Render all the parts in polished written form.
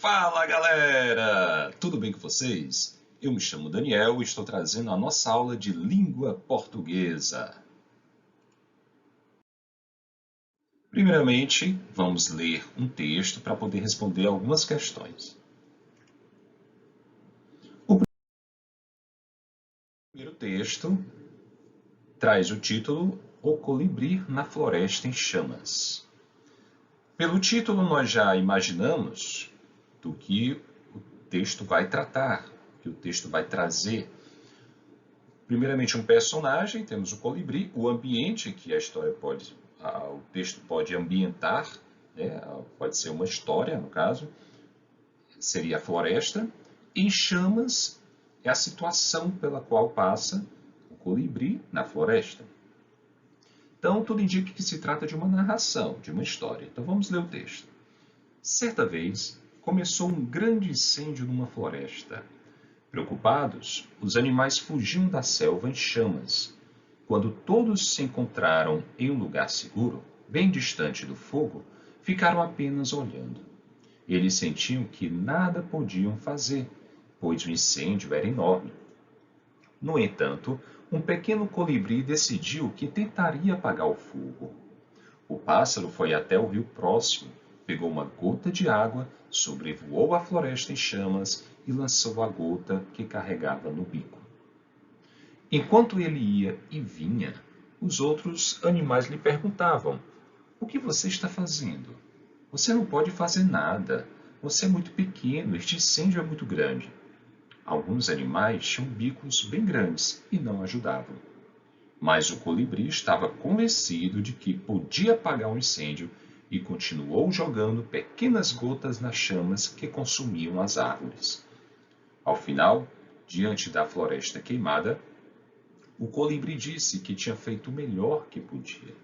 Fala galera! Tudo bem com vocês? Eu me chamo Daniel e estou trazendo a nossa aula de língua portuguesa. Primeiramente, vamos ler um texto para poder responder algumas questões. O primeiro texto traz o título O Colibri na Floresta em Chamas. Pelo título, nós já imaginamos do que o texto vai tratar, que o texto vai trazer. Primeiramente, um personagem, temos o colibri, o ambiente que o texto pode ambientar, né? Pode ser uma história, no caso, seria a floresta. Em chamas é a situação pela qual passa o colibri na floresta. Então, tudo indica que se trata de uma narração, de uma história. Então, vamos ler o texto. Certa vez, começou um grande incêndio numa floresta. Preocupados, os animais fugiam da selva em chamas. Quando todos se encontraram em um lugar seguro, bem distante do fogo, ficaram apenas olhando. Eles sentiam que nada podiam fazer, pois o incêndio era enorme. No entanto, um pequeno colibri decidiu que tentaria apagar o fogo. O pássaro foi até o rio próximo, pegou uma gota de água, sobrevoou a floresta em chamas e lançou a gota que carregava no bico. Enquanto ele ia e vinha, os outros animais lhe perguntavam: "O que você está fazendo? Você não pode fazer nada. Você é muito pequeno, este incêndio é muito grande." Alguns animais tinham bicos bem grandes e não ajudavam. Mas o colibri estava convencido de que podia apagar o incêndio e continuou jogando pequenas gotas nas chamas que consumiam as árvores. Ao final, diante da floresta queimada, o colibri disse que tinha feito o melhor que podia.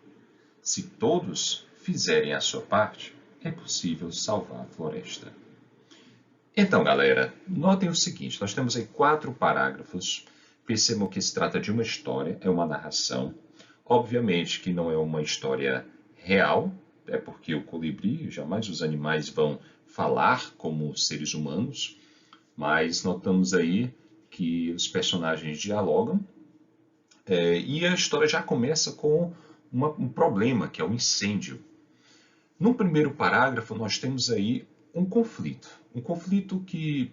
Se todos fizerem a sua parte, é possível salvar a floresta. Então, galera, notem o seguinte, nós temos aí 4 parágrafos. Percebam que se trata de uma história, é uma narração. Obviamente que não é uma história real, é porque o colibri, jamais os animais vão falar como seres humanos, mas notamos aí que os personagens dialogam, e a história já começa com um problema, que é o incêndio. No primeiro parágrafo, nós temos aí um conflito que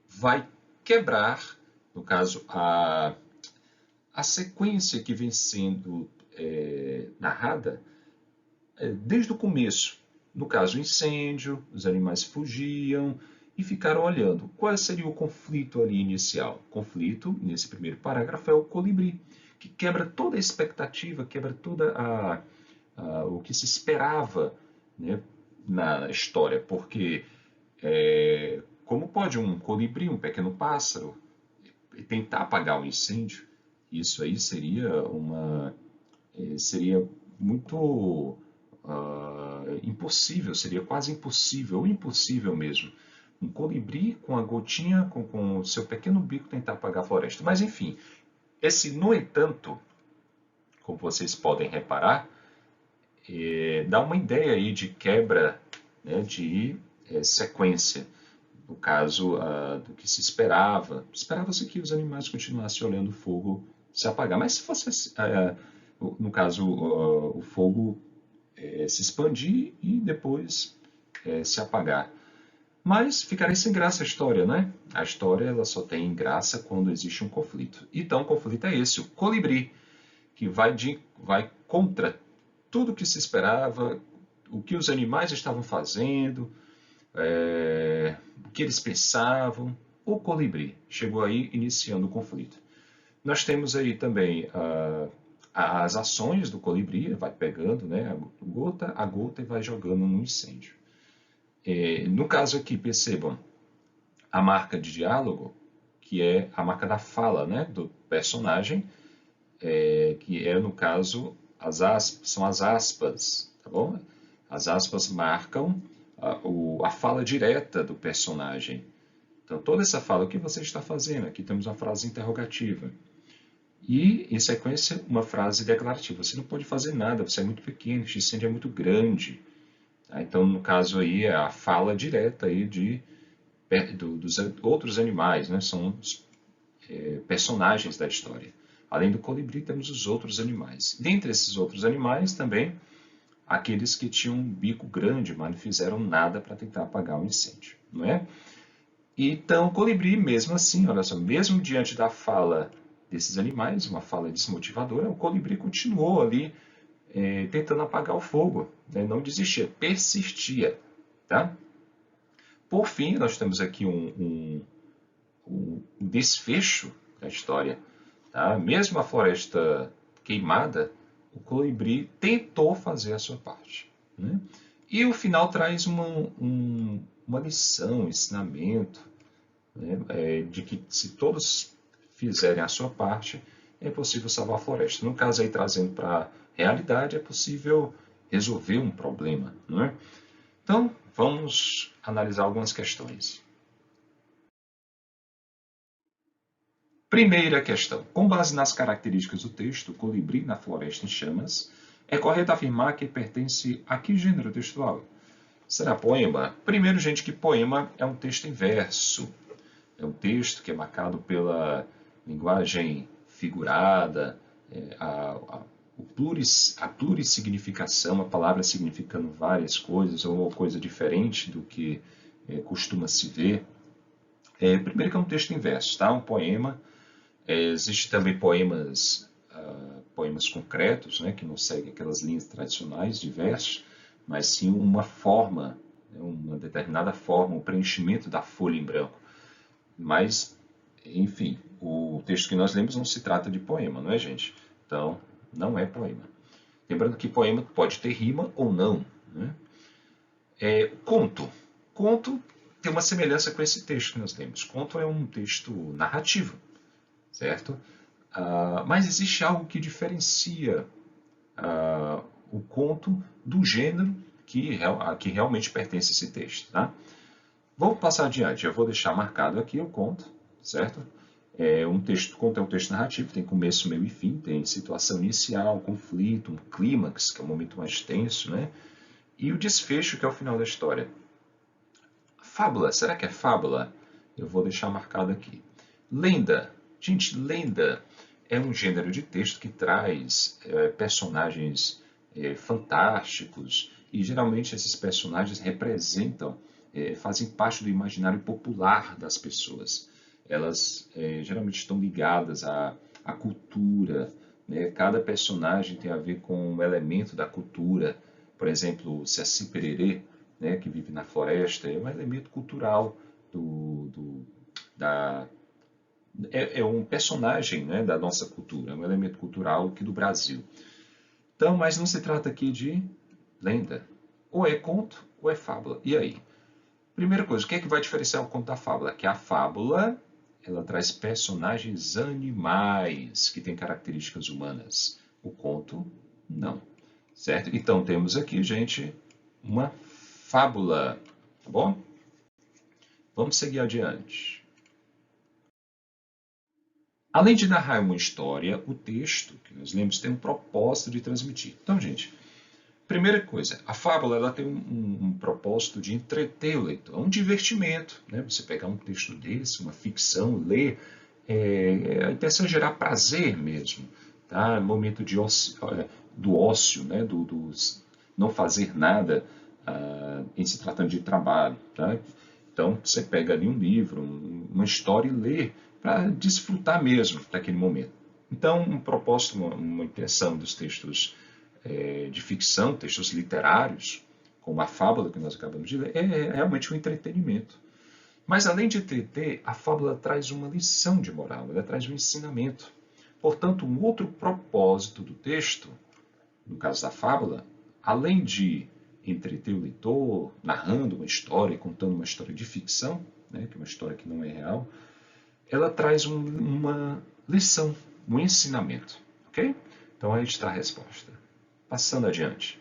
vai quebrar, no caso, a sequência que vem sendo narrada desde o começo. No caso, o incêndio, os animais fugiam e ficaram olhando. Qual seria o conflito ali inicial? O conflito, nesse primeiro parágrafo, é o colibri, que quebra toda a expectativa, quebra toda o que se esperava, né, na história, porque como pode um colibri, um pequeno pássaro, tentar apagar um incêndio? Isso aí seria muito impossível, seria quase impossível, ou impossível mesmo. Um colibri com a gotinha, com o seu pequeno bico tentar apagar a floresta. Mas enfim, no entanto, como vocês podem reparar, dá uma ideia aí de quebra, né, de sequência. No caso do que se esperava. Esperava-se que os animais continuassem olhando o fogo se apagar. Mas se fosse, no caso, o fogo se expandir e depois se apagar. Mas ficaria sem graça a história, né? A história ela só tem graça quando existe um conflito. Então o conflito é esse, o colibri, que vai contra tudo o que se esperava, o que os animais estavam fazendo, o que eles pensavam. O colibri chegou aí iniciando o conflito. Nós temos aí também as ações do colibri, vai pegando, né, a gota e vai jogando no incêndio. No caso aqui, percebam a marca de diálogo, que é a marca da fala, né, do personagem, que no caso, são as aspas, tá bom? As aspas marcam a fala direta do personagem. Então, toda essa fala, o que você está fazendo? Aqui temos uma frase interrogativa. E, em sequência, uma frase declarativa. Você não pode fazer nada, você é muito pequeno, este incêndio é muito grande. Tá? Então, no caso aí, é a fala direta aí dos outros animais, né? São personagens da história. Além do colibri, temos os outros animais. Dentre esses outros animais, também, aqueles que tinham um bico grande, mas não fizeram nada para tentar apagar o incêndio, não é? Então, o colibri, mesmo assim, olha só, mesmo diante da fala desses animais, uma fala desmotivadora, o colibri continuou ali tentando apagar o fogo, né? Não desistia, persistia, tá? Por fim, nós temos aqui um desfecho da história, tá? Mesmo a floresta queimada, o colibri tentou fazer a sua parte, né? E o final traz uma lição, um ensinamento, né? De que se todos fizerem a sua parte, é possível salvar a floresta. No caso aí, trazendo para a realidade, é possível resolver um problema, não é? Então, vamos analisar algumas questões. Primeira questão. Com base nas características do texto, Colibri na Floresta em Chamas, é correto afirmar que pertence a que gênero textual? Será poema? Primeiro, gente, que poema é um texto em verso. É um texto que é marcado pela linguagem figurada, a plurissignificação, a palavra significando várias coisas ou uma coisa diferente do que costuma se ver. Primeiro que é um texto em verso, tá? Um poema. Existem também poemas concretos, né, que não seguem aquelas linhas tradicionais de versos, mas sim uma forma, uma determinada forma, o preenchimento da folha em branco. Mas, enfim, o texto que nós lemos não se trata de poema, não é, gente? Então, não é poema. Lembrando que poema pode ter rima ou não, né? Conto. Conto tem uma semelhança com esse texto que nós lemos. Conto é um texto narrativo, certo? Mas existe algo que diferencia o conto do gênero que realmente pertence a esse texto, tá? Vamos passar adiante. Eu vou deixar marcado aqui o conto, certo? Conto é um texto narrativo, tem começo, meio e fim, tem situação inicial, conflito, um clímax, que é o momento mais tenso, né? E o desfecho, que é o final da história. Fábula, será que é fábula? Eu vou deixar marcado aqui. Lenda. Gente, lenda é um gênero de texto que traz personagens fantásticos e geralmente esses personagens representam, fazem parte do imaginário popular das pessoas. Elas geralmente estão ligadas à cultura, né? Cada personagem tem a ver com um elemento da cultura. Por exemplo, Saci Pererê, né, que vive na floresta, é um elemento cultural da, um personagem, né, da nossa cultura, é um elemento cultural aqui do Brasil. Então, mas não se trata aqui de lenda. Ou é conto ou é fábula. E aí? Primeira coisa, o que é que vai diferenciar o conto da fábula? Que a fábula, ela traz personagens animais que têm características humanas. O conto, não. Certo? Então, temos aqui, gente, uma fábula. Tá bom? Vamos seguir adiante. Além de narrar uma história, o texto que nós lemos tem um propósito de transmitir. Então, gente, primeira coisa, a fábula ela tem um propósito de entreter o leitor, um divertimento. Né? Você pegar um texto desse, uma ficção, ler, a intenção é gerar prazer mesmo. Tá? Momento de do ócio, né? do não fazer nada em se tratando de trabalho. Tá? Então, você pega ali um livro, uma história e lê para desfrutar mesmo daquele momento. Então, um propósito, uma intenção dos textos de ficção, textos literários, como a fábula que nós acabamos de ler, é realmente um entretenimento. Mas, além de entreter, a fábula traz uma lição de moral, ela traz um ensinamento. Portanto, um outro propósito do texto, no caso da fábula, além de entreter o leitor, narrando uma história, contando uma história de ficção, né, que é uma história que não é real, ela traz uma lição, um ensinamento. Ok? Então aí está a resposta. Passando adiante.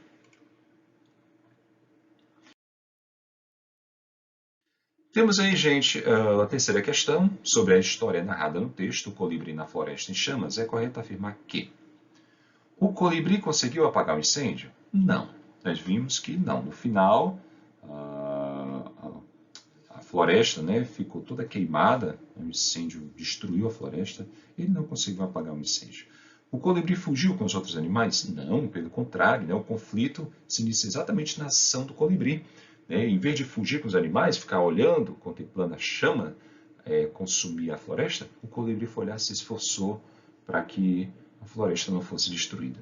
Temos aí, gente, a terceira questão sobre a história narrada no texto, o colibri na floresta em chamas. É correto afirmar que o colibri conseguiu apagar o incêndio? Não. Nós vimos que não. No final, a floresta, né, ficou toda queimada, o incêndio destruiu a floresta, ele não conseguiu apagar o incêndio. O colibri fugiu com os outros animais? Não, pelo contrário, né, o conflito se inicia exatamente na ação do colibri. Né, em vez de fugir com os animais, ficar olhando, contemplando a chama consumir a floresta, o colibri foi lá e se esforçou para que a floresta não fosse destruída.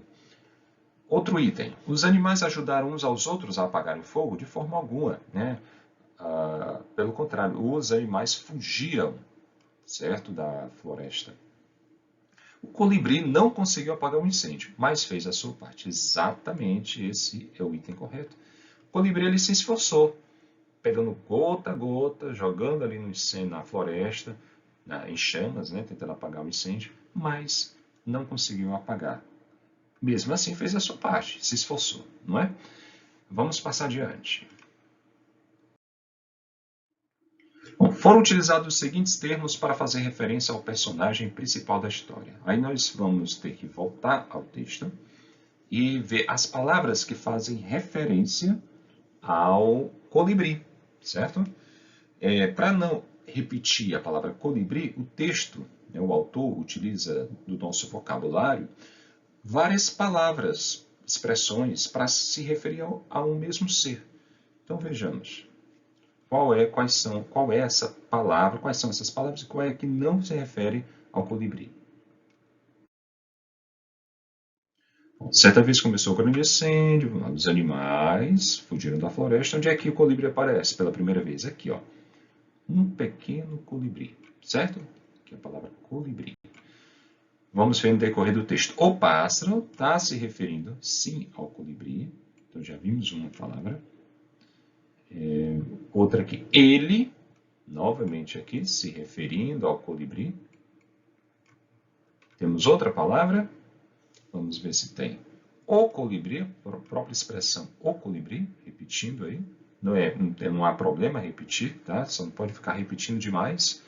Outro item, os animais ajudaram uns aos outros a apagar o fogo de forma alguma, né? Pelo contrário, os animais fugiram, certo, da floresta. O colibri não conseguiu apagar o incêndio, mas fez a sua parte. Exatamente esse é o item correto. O colibri ele se esforçou, pegando gota a gota, jogando ali no incêndio, na floresta, em chamas, né, tentando apagar o incêndio, mas não conseguiu apagar. Mesmo assim, fez a sua parte, se esforçou, não é? Vamos passar adiante. Bom, foram utilizados os seguintes termos para fazer referência ao personagem principal da história. Aí nós vamos ter que voltar ao texto e ver as palavras que fazem referência ao colibri, certo? Para não repetir a palavra colibri, o texto, né, o autor utiliza do nosso vocabulário várias palavras, expressões para se referir a um mesmo ser. Então vejamos. Qual é essa palavra, quais são essas palavras e qual é que não se refere ao colibri? Bom, certa vez começou o grande incêndio, os animais fugiram da floresta. Onde é que o colibri aparece pela primeira vez? Aqui, ó. Um pequeno colibri, certo? Aqui é a palavra colibri. Vamos ver no decorrer do texto. O pássaro está se referindo, sim, ao colibri. Então já vimos uma palavra. Outra aqui, ele, novamente aqui, se referindo ao colibri. Temos outra palavra. Vamos ver se tem. O colibri, a própria expressão o colibri, repetindo aí. Não há problema repetir, tá? Só não pode ficar repetindo demais,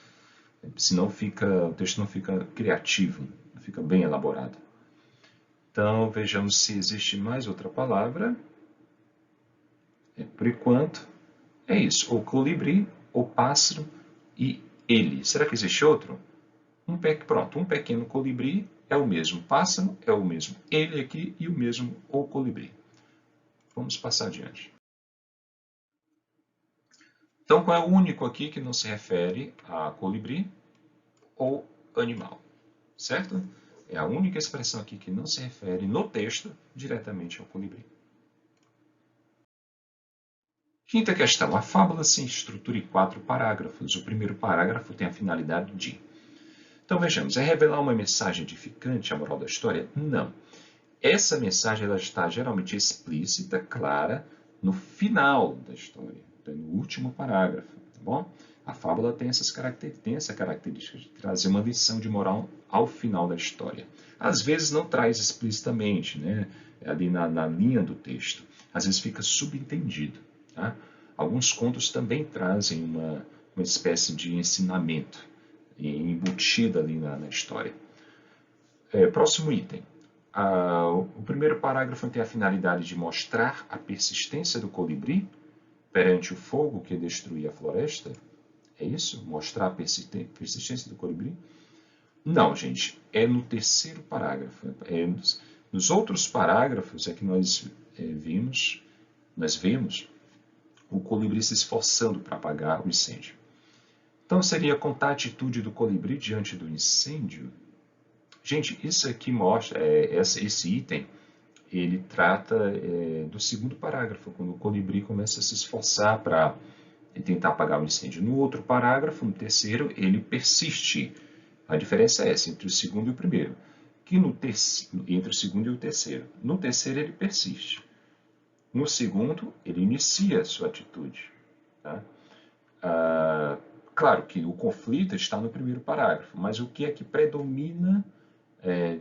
senão o texto não fica criativo, não fica bem elaborado. Então, vejamos se existe mais outra palavra. Por enquanto, é isso. O colibri, o pássaro e ele. Será que existe outro? Pronto, um pequeno colibri é o mesmo pássaro, é o mesmo ele aqui e o mesmo o colibri. Vamos passar adiante. Então, qual é o único aqui que não se refere a colibri ou animal? Certo? É a única expressão aqui que não se refere no texto diretamente ao colibri. Quinta questão. A fábula se estrutura em 4 parágrafos. O primeiro parágrafo tem a finalidade de... Então, vejamos. É revelar uma mensagem edificante, a moral da história? Não. Essa mensagem ela está geralmente explícita, clara, no final da história, no último parágrafo. Tá bom? A fábula tem essa característica de trazer uma lição de moral ao final da história. Às vezes não traz explicitamente, né, ali na linha do texto. Às vezes fica subentendido. Tá? Alguns contos também trazem uma espécie de ensinamento embutido ali na história. Próximo item. O primeiro parágrafo tem a finalidade de mostrar a persistência do colibri perante o fogo que destruía a floresta. É isso? Mostrar a persistência do colibri? Não, gente. É no terceiro parágrafo. Nos outros parágrafos é que nós vemos o colibri se esforçando para apagar o incêndio. Então, seria contar a atitude do colibri diante do incêndio? Gente, isso aqui mostra, esse item, ele trata do segundo parágrafo, quando o colibri começa a se esforçar para tentar apagar o incêndio. No outro parágrafo, no terceiro, ele persiste. A diferença é essa, entre o segundo e o primeiro. Que entre o segundo e o terceiro. No terceiro, ele persiste. No segundo, ele inicia a sua atitude. Tá? Claro que o conflito está no primeiro parágrafo, mas o que é que predomina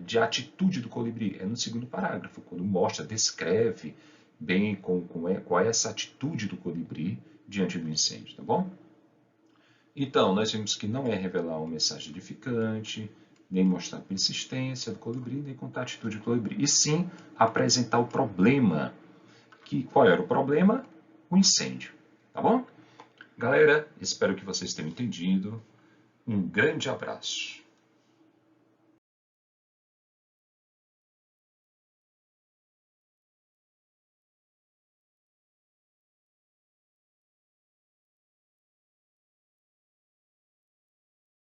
de atitude do colibri? É no segundo parágrafo, quando mostra, descreve bem qual é essa atitude do colibri diante do incêndio, tá bom? Então, nós vimos que não é revelar uma mensagem edificante, nem mostrar a persistência do colibri, nem contar a atitude do colibri, e sim apresentar o problema. Qual era o problema? O incêndio, tá bom? Galera, espero que vocês tenham entendido. Um grande abraço.